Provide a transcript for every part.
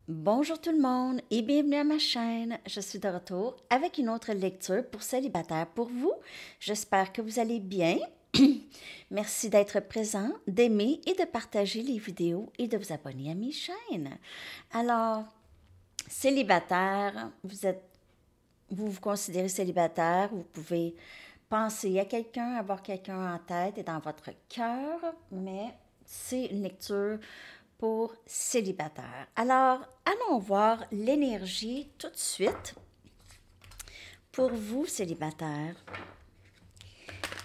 Bonjour tout le monde et bienvenue à ma chaîne. Je suis de retour avec une autre lecture pour célibataires pour vous. J'espère que vous allez bien. Merci d'être présent, d'aimer et de partager les vidéos et de vous abonner à mes chaînes. Alors, célibataire, vous vous considérez célibataire, vous pouvez penser à quelqu'un, avoir quelqu'un en tête et dans votre cœur, mais c'est une lecture pour célibataire. Alors, allons voir l'énergie tout de suite pour vous, célibataire.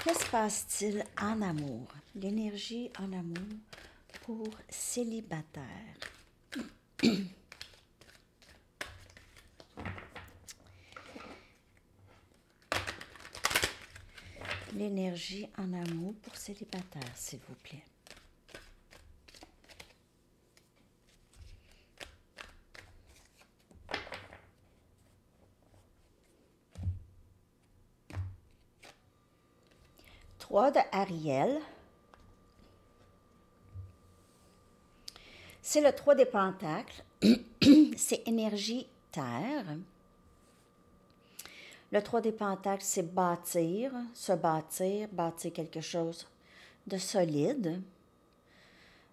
Que se passe-t-il en amour? L'énergie en amour pour célibataire. L'énergie en amour pour célibataire, s'il vous plaît. Trois de Ariel. C'est le 3 des pentacles. C'est énergie terre. Le 3 des pentacles, c'est bâtir, se bâtir, bâtir quelque chose de solide,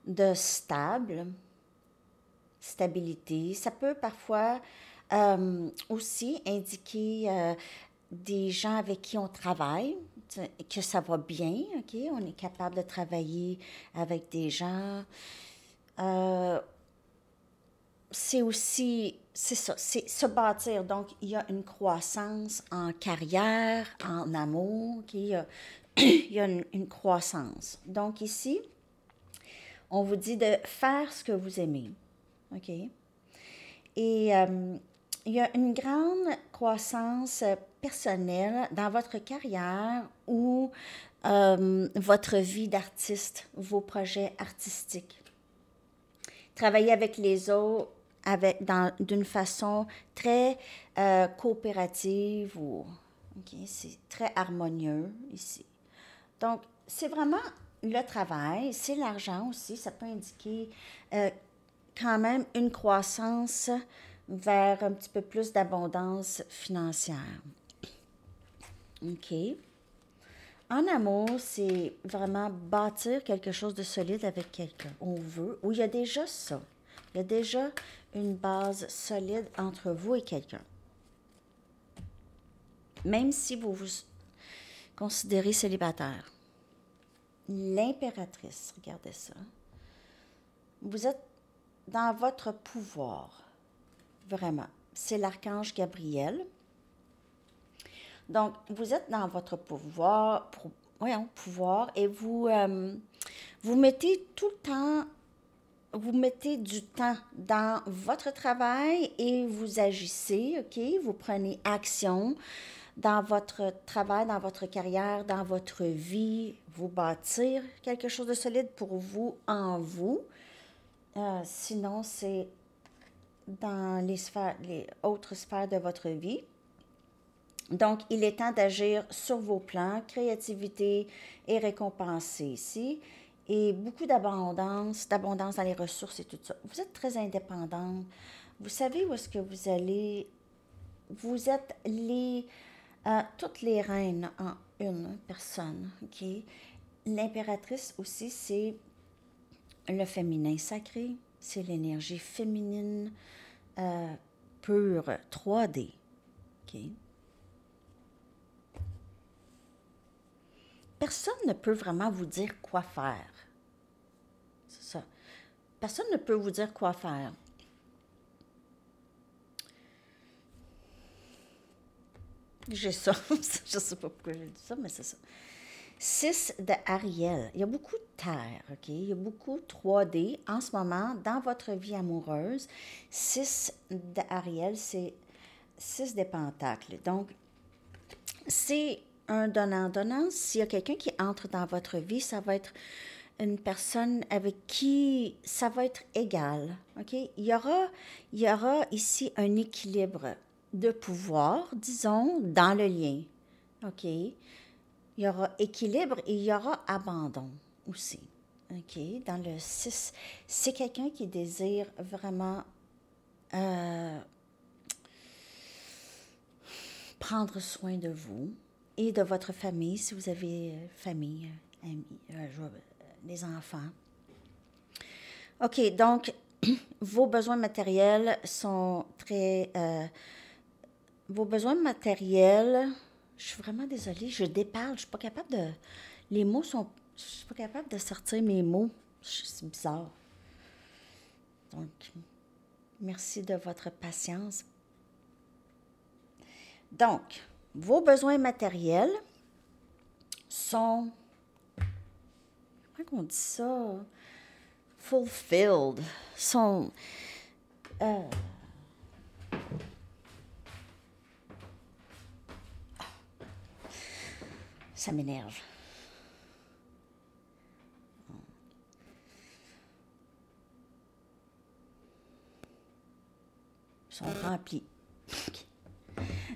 de stable, stabilité. Ça peut parfois aussi indiquer des gens avec qui on travaille, que ça va bien, OK? On est capable de travailler avec des gens. C'est aussi, c'est ça, c'est se bâtir. Donc, il y a une croissance en carrière, en amour, OK? Il y a une croissance. Donc, ici, on vous dit de faire ce que vous aimez, OK? Et il y a une grande croissance personnelle dans votre carrière ou votre vie d'artiste, vos projets artistiques. Travailler avec les autres d'une façon très coopérative ou c'est très harmonieux ici. Donc, c'est vraiment le travail, c'est l'argent aussi. Ça peut indiquer quand même une croissance vers un petit peu plus d'abondance financière. OK. En amour, c'est vraiment bâtir quelque chose de solide avec quelqu'un. On veut, ou il y a déjà ça. Il y a déjà une base solide entre vous et quelqu'un. Même si vous vous considérez célibataire. L'impératrice, regardez ça. Vous êtes dans votre pouvoir, vraiment. C'est l'archange Gabriel. Donc, vous êtes dans votre pouvoir, pouvoir et vous mettez tout le temps, vous mettez du temps dans votre travail et vous agissez, OK? Vous prenez action dans votre travail, dans votre carrière, dans votre vie, vous bâtir quelque chose de solide pour vous, en vous. Sinon, c'est dans les autres sphères de votre vie. Donc, il est temps d'agir sur vos plans. Créativité est récompensée ici. Et beaucoup d'abondance dans les ressources et tout ça. Vous êtes très indépendante. Vous savez où est-ce que vous allez. Vous êtes toutes les reines en une personne. OK? L'impératrice aussi, c'est le féminin sacré. C'est l'énergie féminine pure, 3D. OK? Personne ne peut vraiment vous dire quoi faire. C'est ça. Personne ne peut vous dire quoi faire. J'ai ça. Je ne sais pas pourquoi j'ai dit ça, mais c'est ça. 6 de Ariel. Il y a beaucoup de terre, OK? Il y a beaucoup 3D en ce moment dans votre vie amoureuse. 6 de Ariel, c'est 6 des pentacles. Donc, c'est un donnant-donnant. S'il y a quelqu'un qui entre dans votre vie, ça va être une personne avec qui ça va être égal. OK? Il y aura ici un équilibre de pouvoir, disons, dans le lien. OK? Il y aura équilibre et il y aura abandon aussi. OK? Dans le 6, c'est quelqu'un qui désire vraiment prendre soin de vous et de votre famille, si vous avez famille, amis, des enfants. OK, donc, vos besoins matériels sont très... vos besoins matériels, je suis vraiment désolée, je déparle, je suis pas capable de... Les mots sont... Je suis pas capable de sortir mes mots. C'est bizarre. Donc, merci de votre patience. Donc, vos besoins matériels sont... Comment on dit ça? Fulfilled. Sont... ça m'énerve. Sont remplis.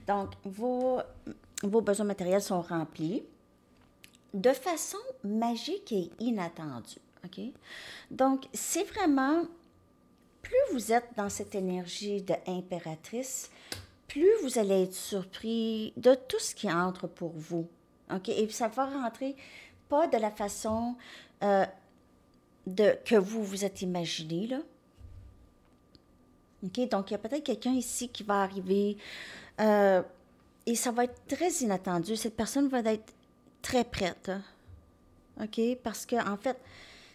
Donc, vos besoins matériels sont remplis de façon magique et inattendue. OK? Donc, c'est vraiment, plus vous êtes dans cette énergie d'impératrice, plus vous allez être surpris de tout ce qui entre pour vous. OK? Et ça va rentrer pas de la façon que vous vous êtes imaginé, là. OK? Donc, il y a peut-être quelqu'un ici qui va arriver et ça va être très inattendu. Cette personne va être très prête. Hein? OK? Parce que, en fait,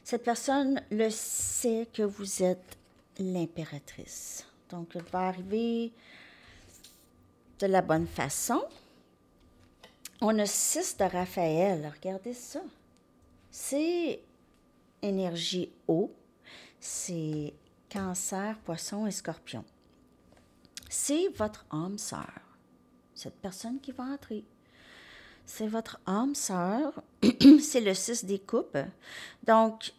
cette personne le sait que vous êtes l'impératrice. Donc, elle va arriver de la bonne façon. On a 6 de Raphaël. Regardez ça. C'est énergie eau. C'est Cancer, Poisson et Scorpion. C'est votre âme sœur. Cette personne qui va entrer. C'est votre âme sœur. C'est le 6 des coupes. Donc,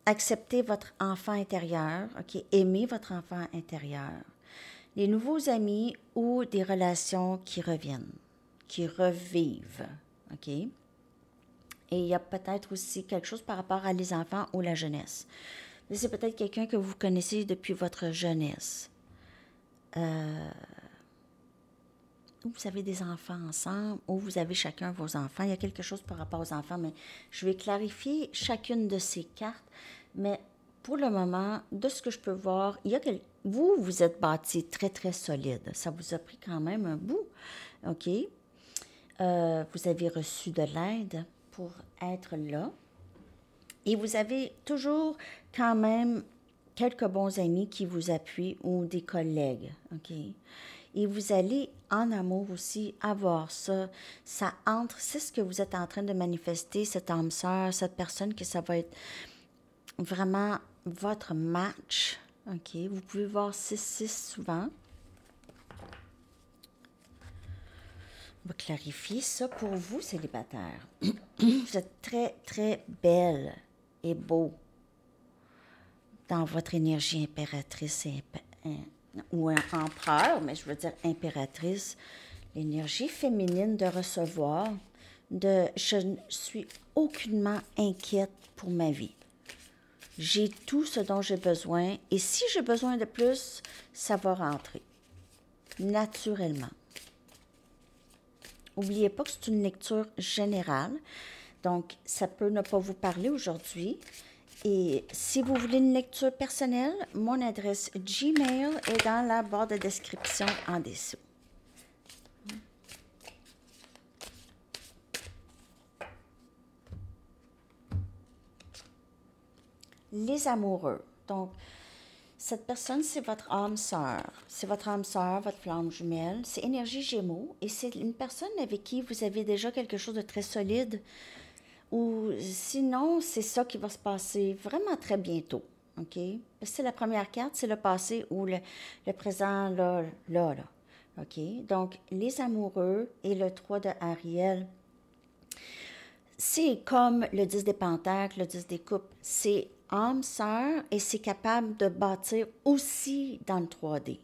acceptez votre enfant intérieur. OK? Aimez votre enfant intérieur. Les nouveaux amis ou des relations qui reviennent, qui revivent. OK? Et il y a peut-être aussi quelque chose par rapport à les enfants ou la jeunesse. C'est peut-être quelqu'un que vous connaissez depuis votre jeunesse. Ou vous avez des enfants ensemble, ou vous avez chacun vos enfants. Il y a quelque chose par rapport aux enfants, mais je vais clarifier chacune de ces cartes. Mais pour le moment, de ce que je peux voir, il y a vous êtes bâti très, très solide. Ça vous a pris quand même un bout. OK? Vous avez reçu de l'aide pour être là. Et vous avez toujours quand même quelques bons amis qui vous appuient ou des collègues, OK? Et vous allez, en amour aussi, avoir ça. Ça entre, c'est ce que vous êtes en train de manifester, cette âme sœur, cette personne que ça va être vraiment votre match, OK? Vous pouvez voir 6-6 souvent. On va clarifier ça pour vous, célibataires. Vous êtes très, très belle et beau dans votre énergie impératrice ou empereur, mais je veux dire impératrice, l'énergie féminine de recevoir, je ne suis aucunement inquiète pour ma vie. J'ai tout ce dont j'ai besoin et si j'ai besoin de plus, ça va rentrer naturellement. N'oubliez pas que c'est une lecture générale, donc ça peut ne pas vous parler aujourd'hui. Et si vous voulez une lecture personnelle, mon adresse Gmail est dans la barre de description en dessous. Les amoureux. Donc, cette personne, c'est votre âme sœur. C'est votre âme sœur, votre flamme jumelle. C'est énergie Gémeaux. Et c'est une personne avec qui vous avez déjà quelque chose de très solide. Ou sinon, c'est ça qui va se passer vraiment très bientôt. OK? C'est la première carte, c'est le passé ou le présent, là. OK? Donc, les amoureux et le 3 de Ariel, c'est comme le 10 des pentacles, le 10 des coupes. C'est âme sœur et c'est capable de bâtir aussi dans le 3D.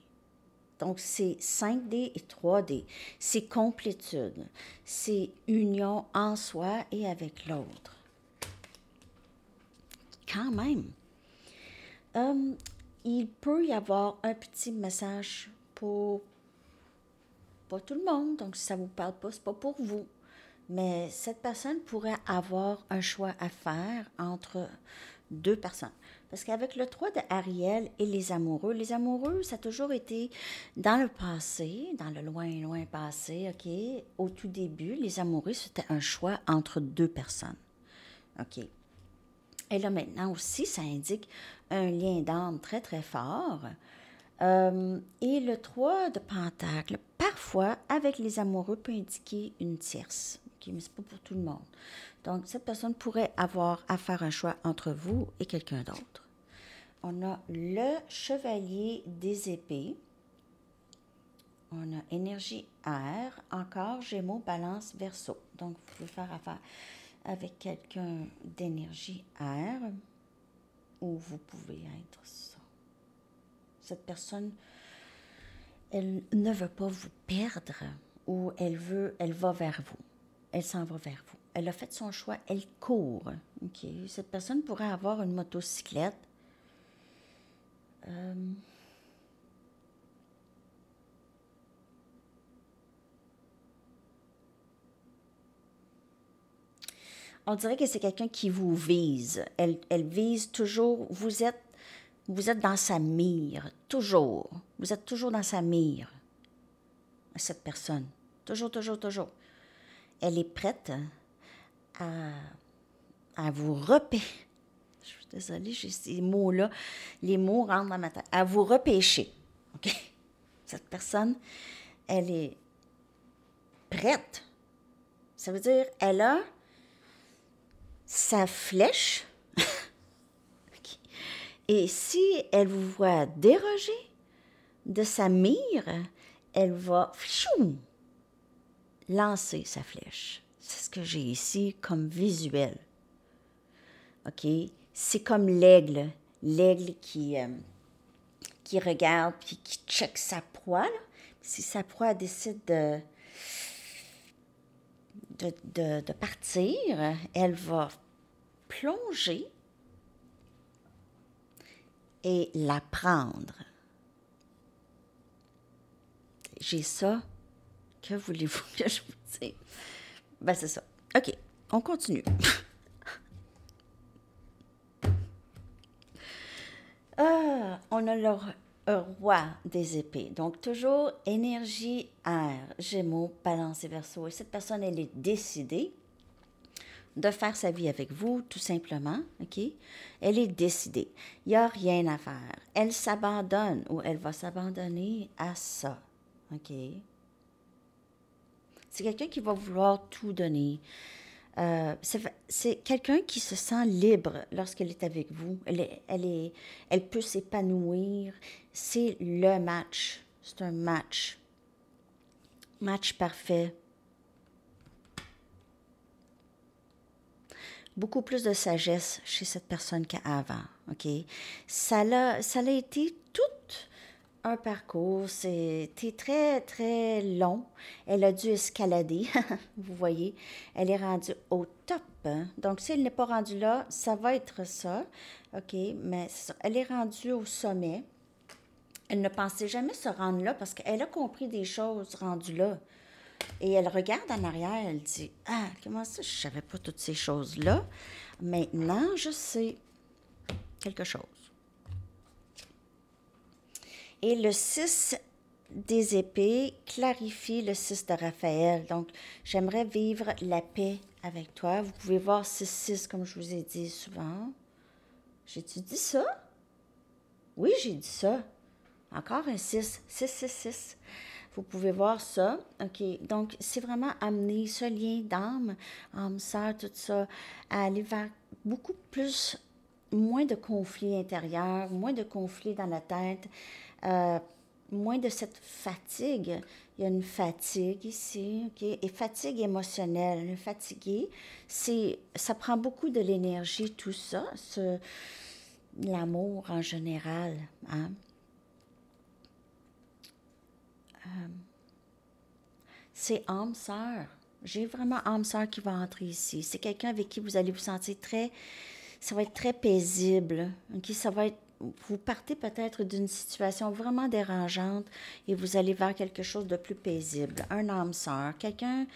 Donc, c'est 5D et 3D. C'est complétude. C'est union en soi et avec l'autre. Quand même. Il peut y avoir un petit message pour pas tout le monde. Donc, si ça ne vous parle pas, ce n'est pas pour vous. Mais cette personne pourrait avoir un choix à faire entre deux personnes. Parce qu'avec le 3 de Ariel et les amoureux, ça a toujours été dans le passé, dans le loin, loin passé, OK? Au tout début, les amoureux, c'était un choix entre deux personnes. OK? Et là, maintenant aussi, ça indique un lien d'âme très, très fort. Et le 3 de Pentacle, parfois, avec les amoureux, peut indiquer une tierce. Okay, mais ce n'est pas pour tout le monde. Donc, cette personne pourrait avoir à faire un choix entre vous et quelqu'un d'autre. On a le chevalier des épées. On a énergie air. Encore Gémeaux, Balance, Verseau. Donc, vous pouvez faire affaire avec quelqu'un d'énergie air ou vous pouvez être ça. Cette personne, elle ne veut pas vous perdre ou elle va vers vous. Elle s'en va vers vous. Elle a fait son choix, elle court. Okay. Cette personne pourrait avoir une motocyclette. On dirait que c'est quelqu'un qui vous vise. Elle vise toujours. Vous êtes dans sa mire, toujours. Vous êtes toujours dans sa mire, cette personne. Toujours, toujours, toujours. Elle est prête à vous repêcher. Je suis désolée, j'ai ces mots-là. Les mots rentrent dans ma tête. À vous repêcher. OK? Cette personne, elle est prête. Ça veut dire, elle a sa flèche. Okay. Et si elle vous voit déroger de sa mire, elle va lancer sa flèche. C'est ce que j'ai ici comme visuel. OK? C'est comme l'aigle. L'aigle qui regarde puis qui check sa proie. Là. Si sa proie décide de partir, elle va plonger et la prendre. J'ai ça. Que voulez-vous que je vous dise? Ben, c'est ça. OK, on continue. On a le roi des épées. Donc, toujours énergie, air, Gémeaux, Balance et Verseau. Et cette personne, elle est décidée de faire sa vie avec vous, tout simplement, OK? Elle est décidée. Il n'y a rien à faire. Elle s'abandonne ou elle va s'abandonner à ça, OK? C'est quelqu'un qui va vouloir tout donner. C'est quelqu'un qui se sent libre lorsqu'elle est avec vous. Elle peut s'épanouir. C'est le match. C'est un match. Match parfait. Beaucoup plus de sagesse chez cette personne qu'avant. OK? Ça a été tout un parcours. C'était très, très long. Elle a dû escalader. Vous voyez, elle est rendue au top. Hein? Donc, si elle n'est pas rendue là, ça va être ça. OK? Mais ça, elle est rendue au sommet. Elle ne pensait jamais se rendre là parce qu'elle a compris des choses rendues là. Et elle regarde en arrière, elle dit « Ah, comment ça, je ne savais pas toutes ces choses-là. Maintenant, je sais quelque chose. » Et le 6 des épées clarifie le 6 de Raphaël. Donc, j'aimerais vivre la paix avec toi. Vous pouvez voir 6-6, comme je vous ai dit souvent. J'ai-tu dit ça? Oui, j'ai dit ça. Encore un 6. 6-6-6. Vous pouvez voir ça. OK. Donc, c'est vraiment amener ce lien d'âme, âme-sœur, tout ça, à aller vers beaucoup plus, moins de conflits intérieurs, moins de conflits dans la tête, moins de cette fatigue. Il y a une fatigue ici, OK? Et fatigue émotionnelle. Fatigué, ça prend beaucoup de l'énergie, tout ça, l'amour en général, hein? C'est âme-sœur. J'ai vraiment âme-sœur qui va entrer ici. C'est quelqu'un avec qui vous allez vous sentir ça va être très paisible. Okay? Ça va être vous partez peut-être d'une situation vraiment dérangeante et vous allez vers quelque chose de plus paisible. Un âme sœur, quelqu'un,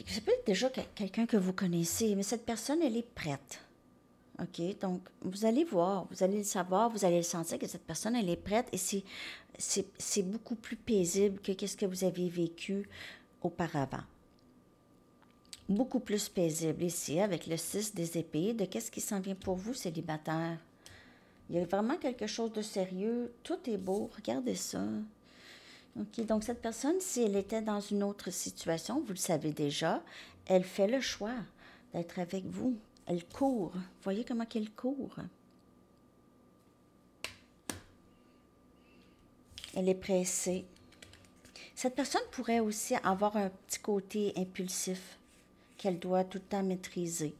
ça peut être déjà quelqu'un que vous connaissez, mais cette personne, elle est prête. OK? Donc, vous allez voir, vous allez le savoir, vous allez le sentir que cette personne, elle est prête et c'est beaucoup plus paisible que ce que vous avez vécu auparavant. Beaucoup plus paisible ici, avec le 6 des épées, de qu'est-ce qui s'en vient pour vous, célibataire. Il y a vraiment quelque chose de sérieux. Tout est beau. Regardez ça. OK. Donc, cette personne, si elle était dans une autre situation, vous le savez déjà, elle fait le choix d'être avec vous. Elle court. Voyez comment qu'elle court. Elle est pressée. Cette personne pourrait aussi avoir un petit côté impulsif qu'elle doit tout le temps maîtriser.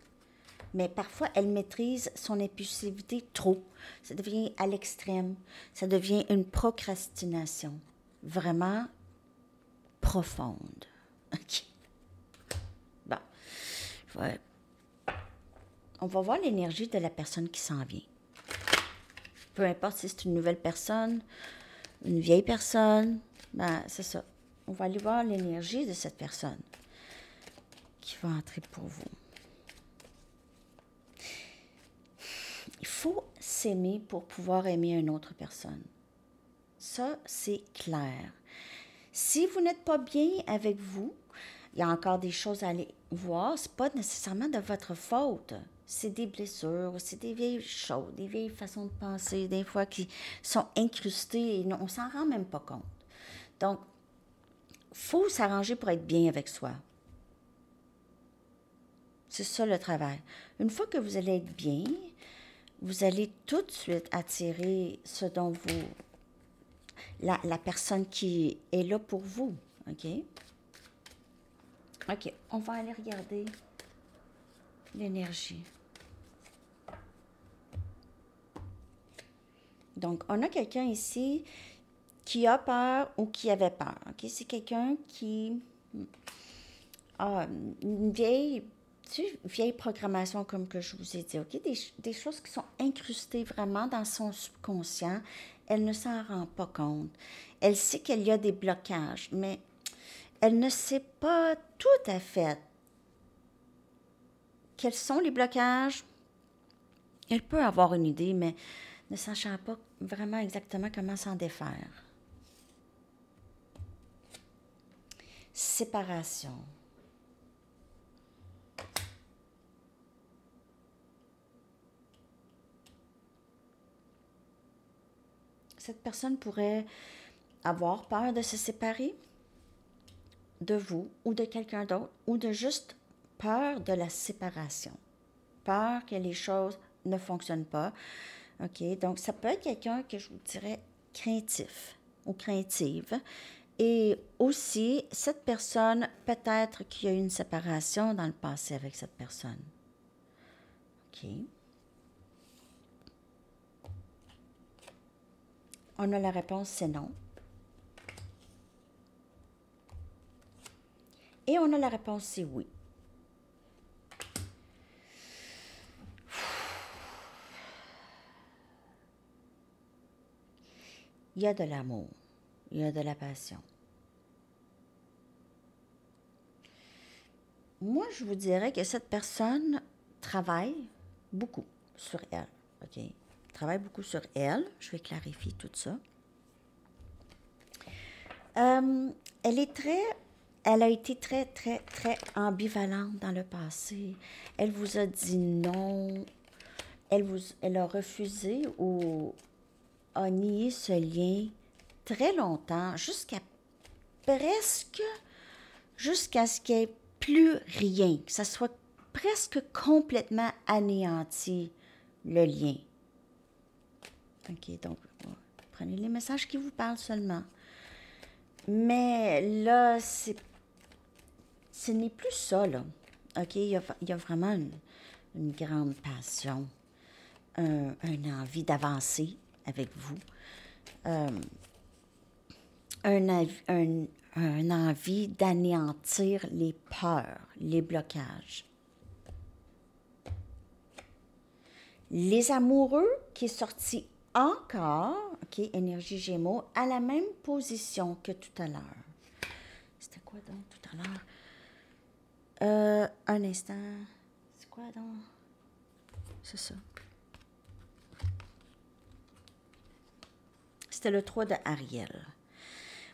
Mais parfois, elle maîtrise son impulsivité trop. Ça devient à l'extrême. Ça devient une procrastination vraiment profonde. OK. Bon. Ouais. On va voir l'énergie de la personne qui s'en vient. Peu importe si c'est une nouvelle personne, une vieille personne, ben c'est ça. On va aller voir l'énergie de cette personne qui va entrer pour vous. Il faut s'aimer pour pouvoir aimer une autre personne. Ça, c'est clair. Si vous n'êtes pas bien avec vous, il y a encore des choses à aller voir. Ce n'est pas nécessairement de votre faute. C'est des blessures, c'est des vieilles choses, des vieilles façons de penser, des fois qui sont incrustées et on ne s'en rend même pas compte. Donc, il faut s'arranger pour être bien avec soi. C'est ça le travail. Une fois que vous allez être bien, vous allez tout de suite attirer ce dont vous... La personne qui est là pour vous. OK? OK, on va aller regarder l'énergie. Donc, on a quelqu'un ici qui a peur ou qui avait peur. OK? C'est quelqu'un qui a une vieille programmation, comme que je vous ai dit. OK? Des choses qui sont incrustées vraiment dans son subconscient. Elle ne s'en rend pas compte. Elle sait qu'il y a des blocages, mais elle ne sait pas tout à fait quels sont les blocages. Elle peut avoir une idée, mais ne sachant pas vraiment exactement comment s'en défaire. Séparation. Cette personne pourrait avoir peur de se séparer de vous ou de quelqu'un d'autre, ou de juste peur de la séparation. Peur que les choses ne fonctionnent pas. OK? Donc, ça peut être quelqu'un que je vous dirais craintif ou craintive. Et aussi, cette personne, peut-être qu'il y a eu une séparation dans le passé avec cette personne. OK? On a la réponse, c'est non. Et on a la réponse, c'est oui. Il y a de l'amour, il y a de la passion. Moi, je vous dirais que cette personne travaille beaucoup sur elle. OK? Travaille beaucoup sur elle. Je vais clarifier tout ça. Elle a été très, très, très ambivalente dans le passé. Elle vous a dit non. Elle a refusé ou a nié ce lien très longtemps, jusqu'à ce qu'il n'y ait plus rien, que ça soit presque complètement anéanti, le lien. OK, donc, prenez les messages qui vous parlent seulement. Mais là, ce n'est plus ça, là. OK, il y a vraiment une grande passion, une envie d'avancer avec vous, un envie d'anéantir les peurs, les blocages. Les amoureux qui est sorti encore, OK, énergie Gémeaux, à la même position que tout à l'heure. C'était quoi donc tout à l'heure? Un instant. C'est quoi donc? C'est ça. C'était le 3 de Ariel.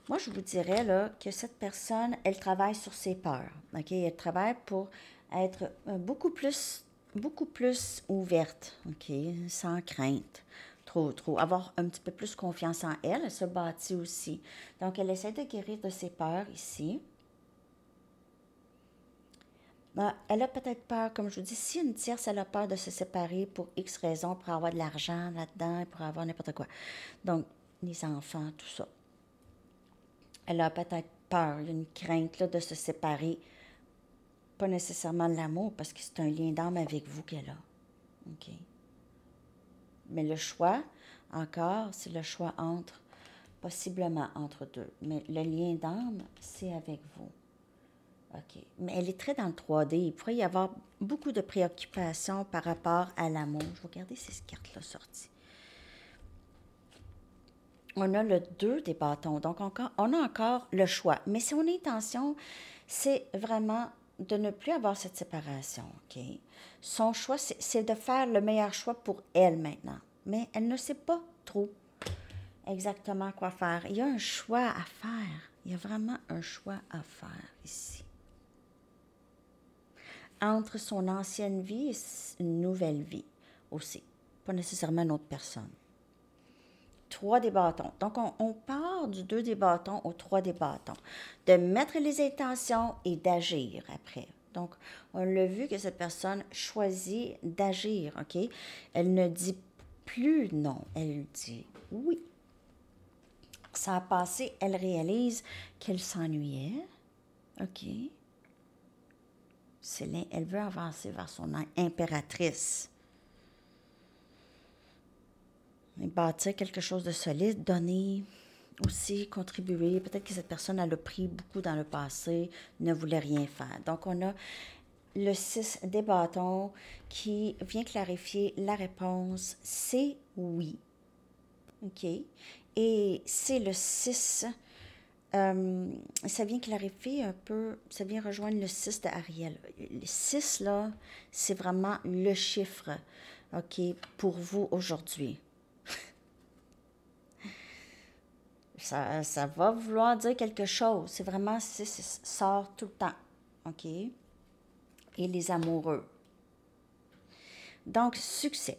Moi, je vous dirais là, que cette personne, elle travaille sur ses peurs. OK? Elle travaille pour être beaucoup plus ouverte, OK? Sans crainte. Trop. Avoir un petit peu plus confiance en elle. Elle se bâtit aussi. Donc, elle essaie de guérir de ses peurs ici. Elle a peut-être peur, comme je vous dis, si une tierce, elle a peur de se séparer pour X raisons, pour avoir de l'argent là-dedans, pour avoir n'importe quoi. Donc, les enfants, tout ça. Elle a peut-être peur, il y a une crainte là, de se séparer. Pas nécessairement de l'amour, parce que c'est un lien d'âme avec vous qu'elle a. OK? Mais le choix, encore, c'est le choix possiblement entre deux. Mais le lien d'âme, c'est avec vous. OK. Mais elle est très dans le 3D. Il pourrait y avoir beaucoup de préoccupations par rapport à l'amour. Je vais regarder ces cartes-là sorties. On a le 2 des bâtons. Donc, on a encore le choix. Mais son intention, c'est vraiment de ne plus avoir cette séparation. OK? Son choix, c'est de faire le meilleur choix pour elle maintenant. Mais elle ne sait pas trop exactement quoi faire. Il y a un choix à faire. Il y a vraiment un choix à faire ici. Entre son ancienne vie et une nouvelle vie aussi. Pas nécessairement une autre personne. 3 des bâtons. Donc, on part du 2 des bâtons au 3 des bâtons. De mettre les intentions et d'agir après. Donc, on l'a vu que cette personne choisit d'agir, OK? Elle ne dit plus non, elle dit oui. Ça a passé, elle réalise qu'elle s'ennuyait, OK? Elle veut avancer vers son impératrice. Bâtir quelque chose de solide, donner aussi, contribuer. Peut-être que cette personne elle a pris beaucoup dans le passé, ne voulait rien faire. Donc, on a le 6 des bâtons qui vient clarifier la réponse. C'est oui. OK? Et c'est le 6. Ça vient clarifier un peu, ça vient rejoindre le 6 de Ariel. Le 6, là, c'est vraiment le chiffre, OK, pour vous aujourd'hui. Ça va vouloir dire quelque chose. C'est vraiment, ça sort tout le temps. OK? Et les amoureux. Donc, succès.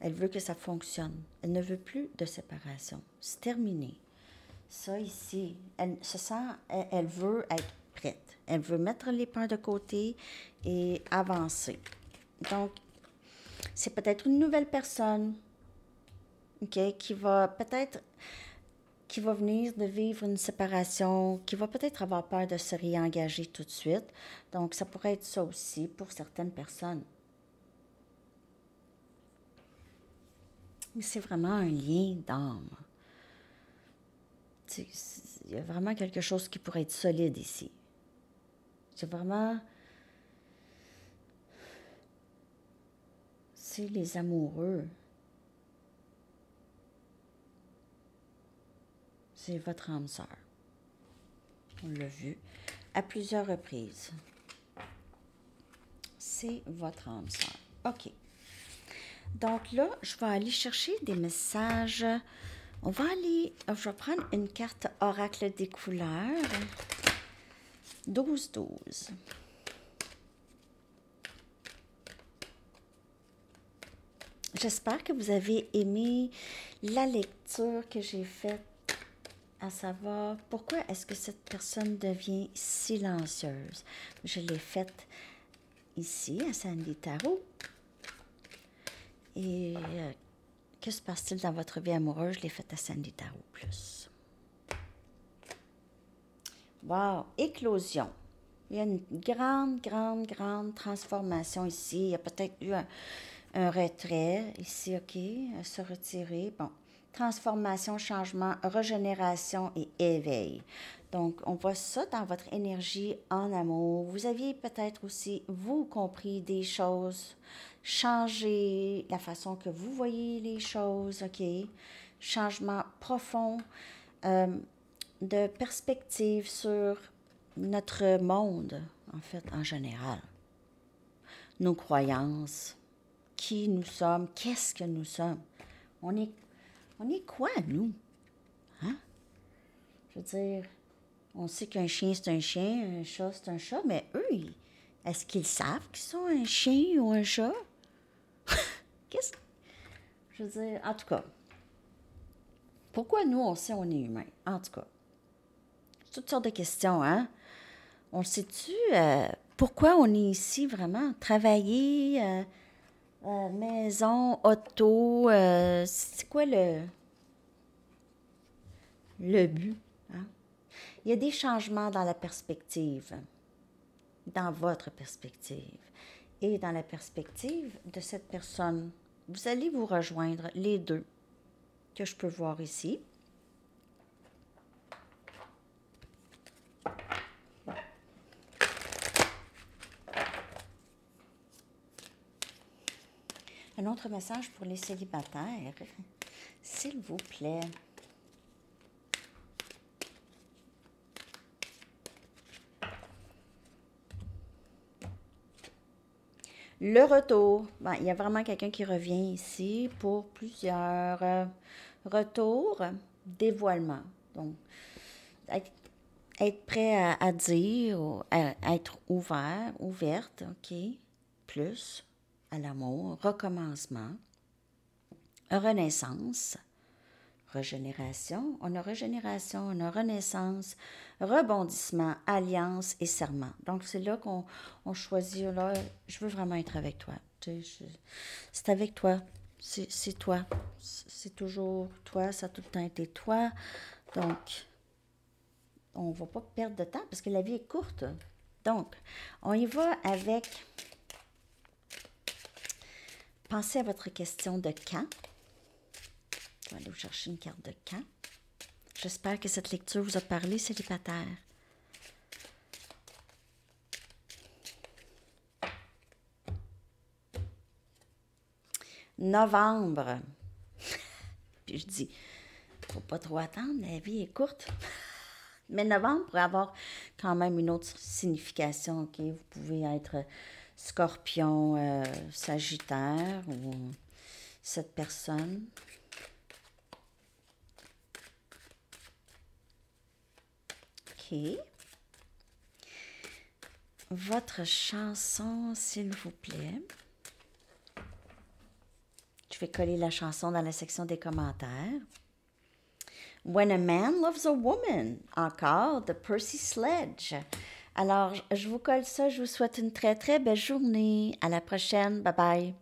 Elle veut que ça fonctionne. Elle ne veut plus de séparation. C'est terminé. Ça ici, elle se sent, elle veut être prête. Elle veut mettre les peurs de côté et avancer. Donc, c'est peut-être une nouvelle personne, OK, qui va venir de vivre une séparation, qui va peut-être avoir peur de se réengager tout de suite. Donc, ça pourrait être ça aussi pour certaines personnes. Mais c'est vraiment un lien d'âme. Il y a vraiment quelque chose qui pourrait être solide ici. C'est vraiment... C'est les amoureux. C'est votre âme sœur. On l'a vu à plusieurs reprises. C'est votre âme sœur. OK. Donc là, je vais aller chercher des messages. Je vais prendre une carte oracle des couleurs. 12-12. J'espère que vous avez aimé la lecture que j'ai faite, à savoir pourquoi est-ce que cette personne devient silencieuse. Je l'ai faite ici, à Sandy Tarot. Et que se passe-t-il dans votre vie amoureuse? Je l'ai faite à Sandy Tarot plus. Wow! Éclosion. Il y a une grande transformation ici. Il y a peut-être eu un retrait ici, OK? Se retirer. Bon. Transformation, changement, régénération et éveil. Donc, on voit ça dans votre énergie en amour. Vous aviez peut-être aussi, vous, compris des choses changer la façon que vous voyez les choses, OK? Changement profond de perspective sur notre monde, en fait, en général. Nos croyances, qui nous sommes, qu'est-ce que nous sommes. On est quoi, nous? Hein? Je veux dire, on sait qu'un chien, c'est un chien, un chat, c'est un chat, mais eux, est-ce qu'ils savent qu'ils sont un chien ou un chat? Qu'est-ce que... Je veux dire, en tout cas, pourquoi nous, on sait on est humain? En tout cas, toutes sortes de questions, hein? On le sait-tu? Pourquoi on est ici, vraiment? Travailler, maison, auto, c'est quoi le but? Hein? Il y a des changements dans la perspective, dans votre perspective et dans la perspective de cette personne. Vous allez vous rejoindre, les deux, que je peux voir ici. Un autre message pour les célibataires, s'il vous plaît. Le retour. Ben, il y a vraiment quelqu'un qui revient ici pour plusieurs retours, dévoilement. Donc, être prêt à dire, à être ouvert, ouverte, OK, plus à l'amour, recommencement, renaissance, régénération, on a renaissance, rebondissement, alliance et serment. Donc, c'est là qu'on choisit, là, je veux vraiment être avec toi. C'est avec toi, c'est toi, c'est toujours toi, ça a tout le temps été toi. Donc, on ne va pas perdre de temps parce que la vie est courte. Donc, on y va avec... Pensez à votre question de quand. Je vais aller vous chercher une carte de quand. J'espère que cette lecture vous a parlé, célibataire. Novembre. Puis je dis, faut pas trop attendre, la vie est courte. Mais novembre pourrait avoir quand même une autre signification. OK? Vous pouvez être Scorpion, Sagittaire ou cette personne. OK. Votre chanson, s'il vous plaît. Je vais coller la chanson dans la section des commentaires. When a Man Loves a Woman, encore, de Percy Sledge. Alors, je vous colle ça, je vous souhaite une très, très belle journée. À la prochaine, bye bye.